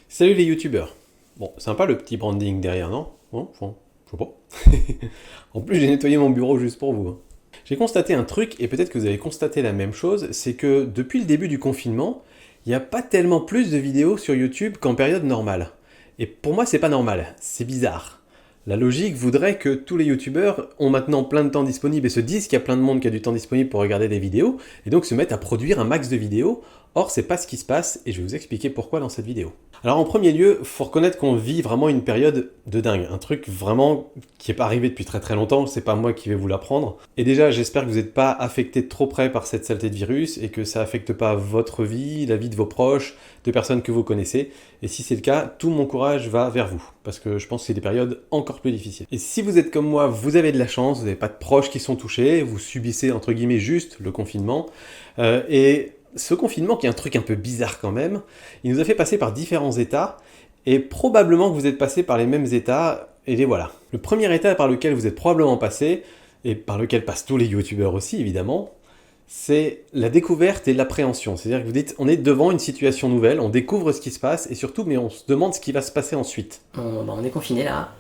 Salut les youtubeurs. Bon, sympa le petit branding derrière, non? Bon, enfin, je sais pas. En plus, j'ai nettoyé mon bureau juste pour vous, hein. J'ai constaté un truc, et peut-être que vous avez constaté la même chose, c'est que depuis le début du confinement, il n'y a pas tellement plus de vidéos sur YouTube qu'en période normale. Et pour moi, c'est pas normal, c'est bizarre. La logique voudrait que tous les youtubeurs ont maintenant plein de temps disponible et se disent qu'il y a plein de monde qui a du temps disponible pour regarder des vidéos, et donc se mettent à produire un max de vidéos. Or, c'est pas ce qui se passe, et je vais vous expliquer pourquoi dans cette vidéo. Alors en premier lieu, faut reconnaître qu'on vit vraiment une période de dingue, un truc vraiment qui n'est pas arrivé depuis très très longtemps, c'est pas moi qui vais vous l'apprendre. Et déjà, j'espère que vous n'êtes pas affecté de trop près par cette saleté de virus et que ça affecte pas votre vie, la vie de vos proches, de personnes que vous connaissez. Et si c'est le cas, tout mon courage va vers vous, parce que je pense que c'est des périodes encore plus difficiles. Et si vous êtes comme moi, vous avez de la chance, vous n'avez pas de proches qui sont touchés, vous subissez entre guillemets juste le confinement, et ce confinement, qui est un truc un peu bizarre quand même, il nous a fait passer par différents états, et probablement que vous êtes passé par les mêmes états, et les voilà. Le premier état par lequel vous êtes probablement passé, et par lequel passent tous les youtubeurs aussi évidemment, c'est la découverte et l'appréhension. C'est-à-dire que vous dites, on est devant une situation nouvelle, on découvre ce qui se passe, et surtout, mais on se demande ce qui va se passer ensuite. On est confiné là.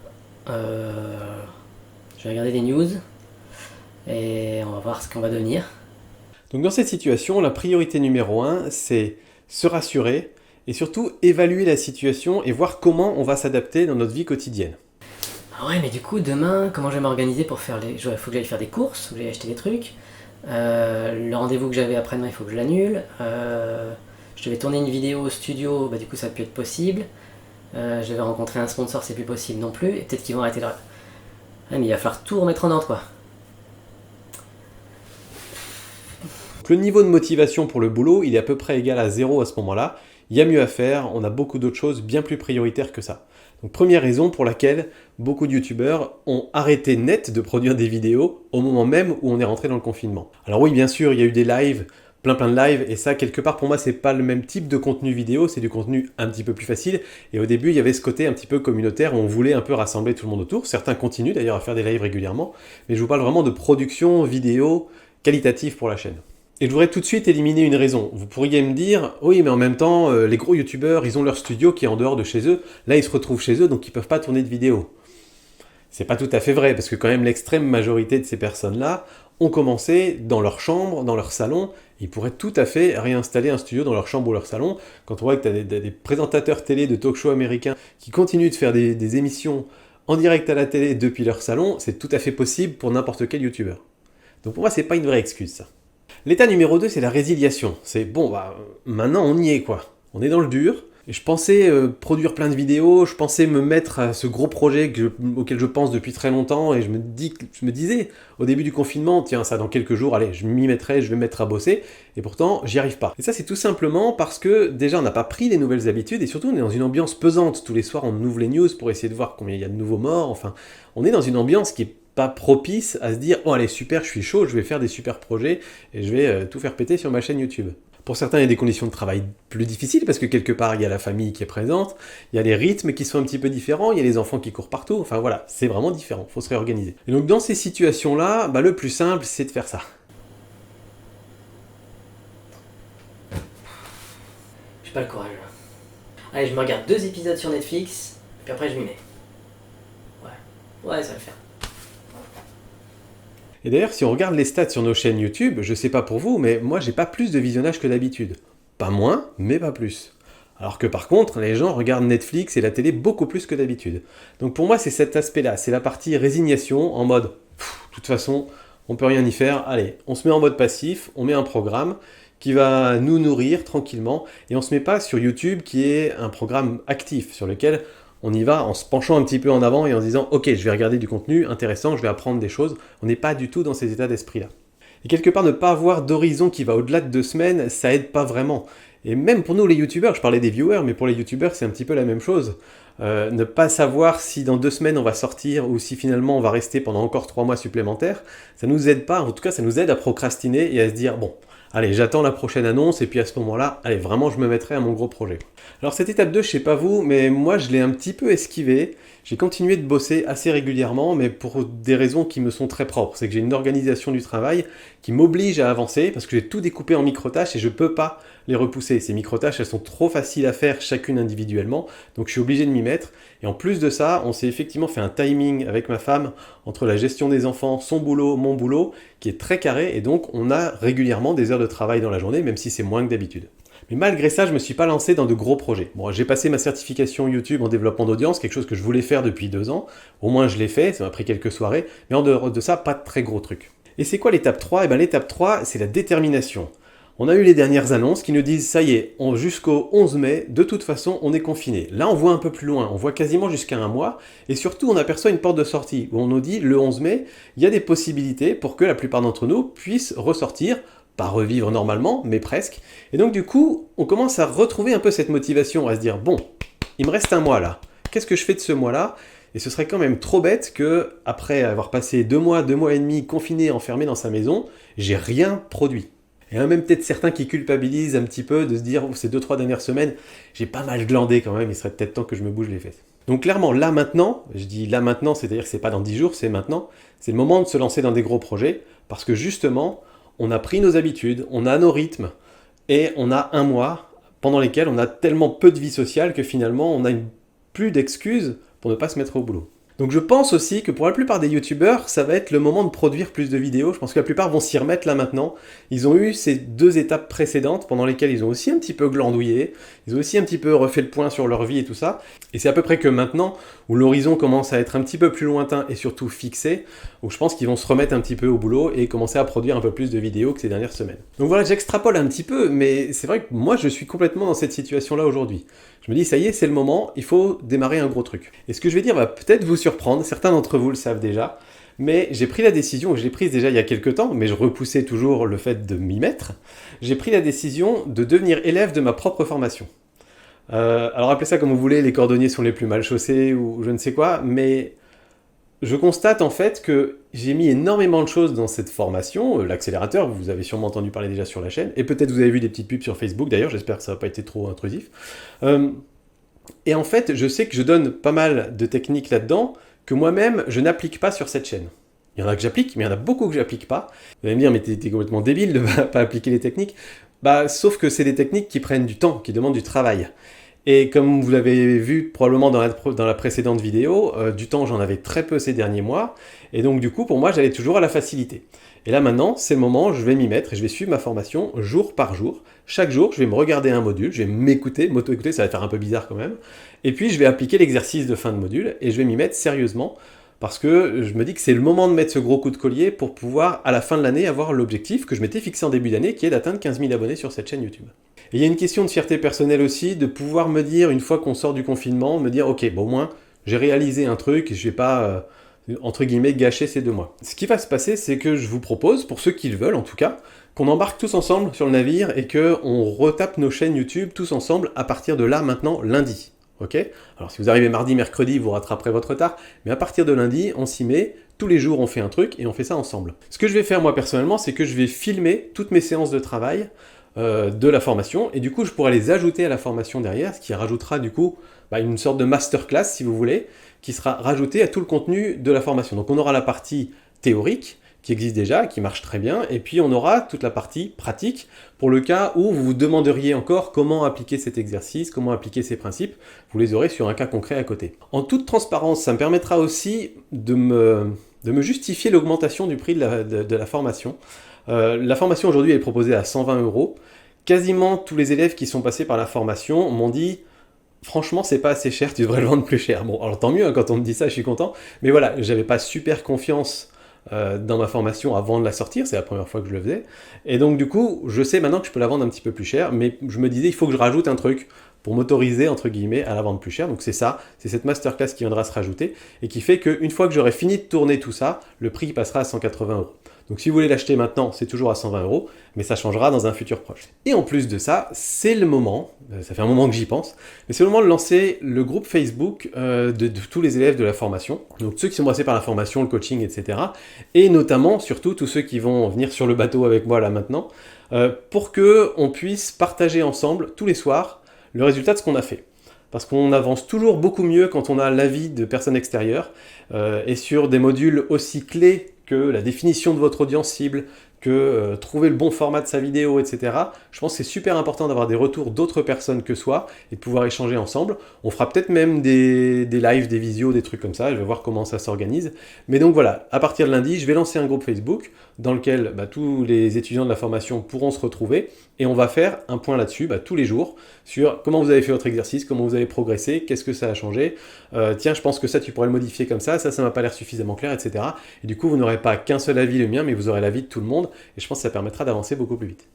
Je vais regarder des news et on va voir ce qu'on va devenir. Donc dans cette situation, la priorité numéro 1, c'est se rassurer et surtout évaluer la situation et voir comment on va s'adapter dans notre vie quotidienne. Ah ouais, mais du coup, demain, comment je vais m'organiser pour faire les. Il faut que j'aille faire des courses, faut que j'aille acheter des trucs. Le rendez-vous que j'avais après-demain, il faut que je l'annule. Je devais tourner une vidéo au studio, bah du coup, ça a pu être possible. Je devais rencontrer un sponsor, c'est plus possible non plus. Et peut-être qu'ils vont arrêter là. Ouais, mais il va falloir tout remettre en ordre, quoi. Donc le niveau de motivation pour le boulot, il est à peu près égal à 0 à ce moment-là. Il y a mieux à faire, on a beaucoup d'autres choses bien plus prioritaires que ça. Donc première raison pour laquelle beaucoup de youtubeurs ont arrêté net de produire des vidéos au moment même où on est rentré dans le confinement. Alors oui, bien sûr, il y a eu des lives, plein de lives, et ça, quelque part, pour moi, c'est pas le même type de contenu vidéo, c'est du contenu un petit peu plus facile. Et au début, il y avait ce côté un petit peu communautaire où on voulait un peu rassembler tout le monde autour. Certains continuent d'ailleurs à faire des lives régulièrement, mais je vous parle vraiment de production vidéo qualitative pour la chaîne. Et je voudrais tout de suite éliminer une raison. Vous pourriez me dire, oui, mais en même temps, les gros youtubeurs, ils ont leur studio qui est en dehors de chez eux. Là, ils se retrouvent chez eux, donc ils peuvent pas tourner de vidéos. C'est pas tout à fait vrai, parce que quand même l'extrême majorité de ces personnes-là ont commencé dans leur chambre, dans leur salon. Ils pourraient tout à fait réinstaller un studio dans leur chambre ou leur salon. Quand on voit que tu as des présentateurs télé de talk-show américains qui continuent de faire des émissions en direct à la télé depuis leur salon, c'est tout à fait possible pour n'importe quel youtubeur. Donc pour moi, c'est pas une vraie excuse, ça. L'état numéro 2, c'est la résiliation. C'est bon, bah, maintenant on y est, quoi. On est dans le dur. Et je pensais produire plein de vidéos, je pensais me mettre à ce gros projet auquel je pense depuis très longtemps, et je me disais, au début du confinement, tiens, ça dans quelques jours, allez, je m'y mettrai, je vais me mettre à bosser, et pourtant, j'y arrive pas. Et ça, c'est tout simplement parce que, déjà, on n'a pas pris les nouvelles habitudes, et surtout, on est dans une ambiance pesante. Tous les soirs, on ouvre les news pour essayer de voir combien il y a de nouveaux morts, enfin, on est dans une ambiance qui est pas propice à se dire « Oh allez super, je suis chaud, je vais faire des super projets et je vais tout faire péter sur ma chaîne YouTube ». Pour certains, il y a des conditions de travail plus difficiles parce que quelque part, il y a la famille qui est présente, il y a les rythmes qui sont un petit peu différents, il y a les enfants qui courent partout, enfin voilà, c'est vraiment différent, il faut se réorganiser. Et donc dans ces situations-là, bah, le plus simple, c'est de faire ça. J'ai pas le courage. Allez, je me regarde 2 épisodes sur Netflix, puis après je m'y mets. Ouais, ça va le faire. Et d'ailleurs, si on regarde les stats sur nos chaînes YouTube, je sais pas pour vous, mais moi j'ai pas plus de visionnage que d'habitude. Pas moins, mais pas plus. Alors que par contre, les gens regardent Netflix et la télé beaucoup plus que d'habitude. Donc pour moi, c'est cet aspect-là, c'est la partie résignation, en mode, de toute façon, on peut rien y faire, allez, on se met en mode passif, on met un programme qui va nous nourrir tranquillement, et on se met pas sur YouTube qui est un programme actif, sur lequel on y va en se penchant un petit peu en avant et en se disant « Ok, je vais regarder du contenu intéressant, je vais apprendre des choses ». On n'est pas du tout dans ces états d'esprit-là. Et quelque part, ne pas avoir d'horizon qui va au-delà de 2 semaines, ça aide pas vraiment. Et même pour nous les youtubeurs, je parlais des viewers, mais pour les youtubeurs, c'est un petit peu la même chose. Ne pas savoir si dans 2 semaines on va sortir ou si finalement on va rester pendant encore 3 mois supplémentaires, ça nous aide pas, en tout cas ça nous aide à procrastiner et à se dire « Bon, allez, j'attends la prochaine annonce et puis à ce moment-là, allez, vraiment, je me mettrai à mon gros projet. Alors cette étape 2, je sais pas vous, mais moi, je l'ai un petit peu esquivée. J'ai continué de bosser assez régulièrement, mais pour des raisons qui me sont très propres. C'est que j'ai une organisation du travail qui m'oblige à avancer parce que j'ai tout découpé en micro-tâches et je peux pas les repousser. Ces micro-tâches, elles sont trop faciles à faire chacune individuellement, donc je suis obligé de m'y mettre. Et en plus de ça, on s'est effectivement fait un timing avec ma femme entre la gestion des enfants, son boulot, mon boulot, qui est très carré, et donc on a régulièrement des heures de travail dans la journée, même si c'est moins que d'habitude. Mais malgré ça, je ne me suis pas lancé dans de gros projets. Bon, j'ai passé ma certification YouTube en développement d'audience, quelque chose que je voulais faire depuis 2 ans. Au moins, je l'ai fait, ça m'a pris quelques soirées. Mais en dehors de ça, pas de très gros trucs. Et c'est quoi l'étape 3 ? Eh bien, l'étape 3, c'est la détermination. On a eu les dernières annonces qui nous disent, ça y est, jusqu'au 11 mai, de toute façon, on est confiné. Là, on voit un peu plus loin, on voit quasiment jusqu'à un mois. Et surtout, on aperçoit une porte de sortie où on nous dit, le 11 mai, il y a des possibilités pour que la plupart d'entre nous puissent ressortir, pas revivre normalement, mais presque. Et donc du coup, on commence à retrouver un peu cette motivation, à se dire, bon, il me reste un mois là, qu'est-ce que je fais de ce mois-là ? Et ce serait quand même trop bête que, après avoir passé 2 mois, 2 mois et demi confiné, enfermé dans sa maison, j'ai rien produit. Et même peut-être certains qui culpabilisent un petit peu de se dire, ces 2-3 dernières semaines, j'ai pas mal glandé quand même, il serait peut-être temps que je me bouge les fesses. Donc clairement, là maintenant, je dis là maintenant, c'est-à-dire que c'est pas dans 10 jours, c'est maintenant, c'est le moment de se lancer dans des gros projets, parce que justement, on a pris nos habitudes, on a nos rythmes, et on a un mois pendant lesquels on a tellement peu de vie sociale que finalement on n'a plus d'excuses pour ne pas se mettre au boulot. Donc je pense aussi que pour la plupart des youtubeurs, ça va être le moment de produire plus de vidéos. Je pense que la plupart vont s'y remettre là maintenant. Ils ont eu ces 2 étapes précédentes pendant lesquelles ils ont aussi un petit peu glandouillé, ils ont aussi un petit peu refait le point sur leur vie et tout ça. Et c'est à peu près que maintenant, où l'horizon commence à être un petit peu plus lointain et surtout fixé, où je pense qu'ils vont se remettre un petit peu au boulot et commencer à produire un peu plus de vidéos que ces dernières semaines. Donc voilà, j'extrapole un petit peu, mais c'est vrai que moi je suis complètement dans cette situation-là aujourd'hui. Je me dis, ça y est, c'est le moment, il faut démarrer un gros truc. Et ce que je vais dire va peut-être vous surprendre, certains d'entre vous le savent déjà, mais j'ai pris la décision, je l'ai prise déjà il y a quelques temps, mais je repoussais toujours le fait de m'y mettre, j'ai pris la décision de devenir élève de ma propre formation. Alors appelez ça comme vous voulez, les cordonniers sont les plus mal chaussés ou je ne sais quoi, mais je constate en fait que j'ai mis énormément de choses dans cette formation, l'accélérateur, vous avez sûrement entendu parler déjà sur la chaîne, et peut-être vous avez vu des petites pubs sur Facebook d'ailleurs, j'espère que ça n'a pas été trop intrusif. Et en fait, je sais que je donne pas mal de techniques là-dedans que moi-même, je n'applique pas sur cette chaîne. Il y en a que j'applique, mais il y en a beaucoup que j'applique pas. Vous allez me dire, mais t'es complètement débile de pas appliquer les techniques. Bah, sauf que c'est des techniques qui prennent du temps, qui demandent du travail. Et comme vous l'avez vu probablement dans la précédente vidéo, du temps j'en avais très peu ces derniers mois, et donc du coup pour moi j'allais toujours à la facilité. Et là maintenant c'est le moment, je vais m'y mettre et je vais suivre ma formation jour par jour. Chaque jour je vais me regarder un module, je vais m'auto-écouter, ça va faire un peu bizarre quand même, et puis je vais appliquer l'exercice de fin de module et je vais m'y mettre sérieusement, parce que je me dis que c'est le moment de mettre ce gros coup de collier pour pouvoir à la fin de l'année avoir l'objectif que je m'étais fixé en début d'année qui est d'atteindre 15 000 abonnés sur cette chaîne YouTube. Et il y a une question de fierté personnelle aussi, de pouvoir me dire, une fois qu'on sort du confinement, me dire, ok, bon, au moins, j'ai réalisé un truc, je vais pas, entre guillemets, gâcher ces 2 mois. Ce qui va se passer, c'est que je vous propose, pour ceux qui le veulent en tout cas, qu'on embarque tous ensemble sur le navire et qu'on retape nos chaînes YouTube tous ensemble à partir de là, maintenant, lundi. Ok ? Alors si vous arrivez mardi, mercredi, vous rattraperez votre retard, mais à partir de lundi, on s'y met, tous les jours on fait un truc et on fait ça ensemble. Ce que je vais faire moi personnellement, c'est que je vais filmer toutes mes séances de travail de la formation, et du coup je pourrais les ajouter à la formation derrière, ce qui rajoutera du coup une sorte de masterclass si vous voulez, qui sera rajouté à tout le contenu de la formation. Donc on aura la partie théorique, qui existe déjà, qui marche très bien, et puis on aura toute la partie pratique, pour le cas où vous vous demanderiez encore comment appliquer cet exercice, comment appliquer ces principes, vous les aurez sur un cas concret à côté. En toute transparence, ça me permettra aussi de me justifier l'augmentation du prix de la formation. La formation aujourd'hui est proposée à 120 €. Quasiment tous les élèves qui sont passés par la formation m'ont dit « Franchement, c'est pas assez cher, tu devrais le vendre plus cher. » Bon, alors tant mieux, hein, quand on me dit ça, je suis content. Mais voilà, j'avais pas super confiance dans ma formation avant de la sortir, c'est la première fois que je le faisais. Et donc du coup, je sais maintenant que je peux la vendre un petit peu plus cher, mais je me disais, il faut que je rajoute un truc pour m'autoriser, entre guillemets, à la vendre plus cher. Donc c'est ça, c'est cette masterclass qui viendra se rajouter, et qui fait qu'une fois que j'aurai fini de tourner tout ça, le prix passera à 180 €. Donc si vous voulez l'acheter maintenant, c'est toujours à 120 €, mais ça changera dans un futur proche. Et en plus de ça, c'est le moment, ça fait un moment que j'y pense, mais c'est le moment de lancer le groupe Facebook de tous les élèves de la formation, donc ceux qui sont passés par la formation, le coaching, etc. Et notamment, surtout, tous ceux qui vont venir sur le bateau avec moi là maintenant, pour qu'on puisse partager ensemble, tous les soirs, le résultat de ce qu'on a fait. Parce qu'on avance toujours beaucoup mieux quand on a l'avis de personnes extérieures, et sur des modules aussi clés que la définition de votre audience cible, que trouver le bon format de sa vidéo, etc. Je pense que c'est super important d'avoir des retours d'autres personnes que soi et de pouvoir échanger ensemble. On fera peut-être même des lives, des visios, des trucs comme ça, je vais voir comment ça s'organise. Mais donc voilà, à partir de lundi, je vais lancer un groupe Facebook dans lequel tous les étudiants de la formation pourront se retrouver et on va faire un point là-dessus tous les jours sur comment vous avez fait votre exercice, comment vous avez progressé, qu'est-ce que ça a changé, tiens je pense que ça tu pourrais le modifier comme ça m'a pas l'air suffisamment clair, etc. Et du coup vous n'aurez pas qu'un seul avis, le mien, mais vous aurez l'avis de tout le monde et je pense que ça permettra d'avancer beaucoup plus vite.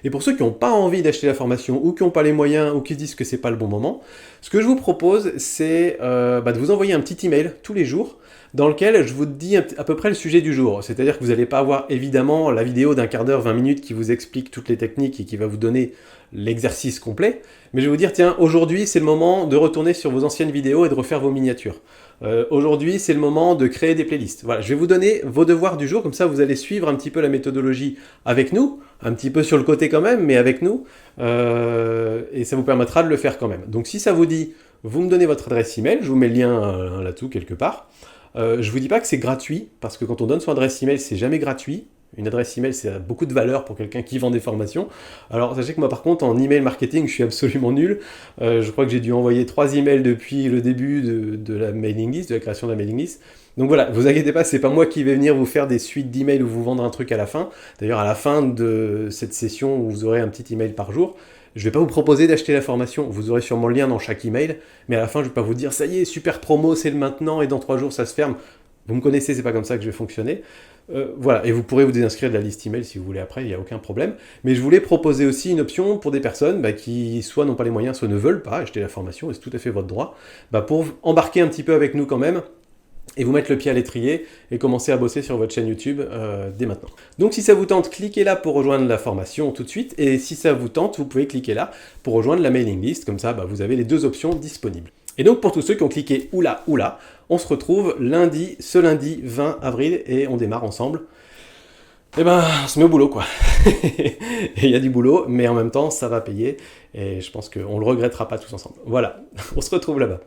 Et pour ceux qui n'ont pas envie d'acheter la formation ou qui n'ont pas les moyens ou qui disent que c'est pas le bon moment, ce que je vous propose c'est de vous envoyer un petit email tous les jours dans lequel je vous dis à peu près le sujet du jour. C'est-à-dire que vous n'allez pas avoir évidemment la vidéo d'un quart d'heure, 20 minutes qui vous explique toutes les techniques et qui va vous donner l'exercice complet, mais je vais vous dire, tiens, aujourd'hui c'est le moment de retourner sur vos anciennes vidéos et de refaire vos miniatures. Aujourd'hui c'est le moment de créer des playlists. Voilà, je vais vous donner vos devoirs du jour, comme ça vous allez suivre un petit peu la méthodologie avec nous, un petit peu sur le côté quand même, mais avec nous, et ça vous permettra de le faire quand même. Donc si ça vous dit, vous me donnez votre adresse email, je vous mets le lien là-dessous quelque part. Je vous dis pas que c'est gratuit, parce que quand on donne son adresse email, c'est jamais gratuit. Une adresse email, c'est beaucoup de valeur pour quelqu'un qui vend des formations. Alors, sachez que moi, par contre, en email marketing, je suis absolument nul. Je crois que j'ai dû envoyer 3 emails depuis le début de la mailing list, de la création de la mailing list. Donc voilà, vous inquiétez pas, c'est pas moi qui vais venir vous faire des suites d'emails ou vous vendre un truc à la fin. D'ailleurs, à la fin de cette session où vous aurez un petit email par jour, je vais pas vous proposer d'acheter la formation, vous aurez sûrement le lien dans chaque email, mais à la fin, je vais pas vous dire, ça y est, super promo, c'est le maintenant, et dans 3 jours, ça se ferme. Vous me connaissez, c'est pas comme ça que je vais fonctionner. Voilà, et vous pourrez vous désinscrire de la liste email si vous voulez après, il n'y a aucun problème. Mais je voulais proposer aussi une option pour des personnes qui soit n'ont pas les moyens, soit ne veulent pas acheter la formation, et c'est tout à fait votre droit, pour embarquer un petit peu avec nous quand même, et vous mettre le pied à l'étrier, et commencer à bosser sur votre chaîne YouTube dès maintenant. Donc si ça vous tente, cliquez là pour rejoindre la formation tout de suite, et si ça vous tente, vous pouvez cliquer là pour rejoindre la mailing list, comme ça vous avez les 2 options disponibles. Et donc pour tous ceux qui ont cliqué oula, on se retrouve ce lundi 20 avril et on démarre ensemble. Et on se met au boulot quoi. Et il y a du boulot, mais en même temps ça va payer et je pense qu'on le regrettera pas tous ensemble. Voilà, on se retrouve là-bas.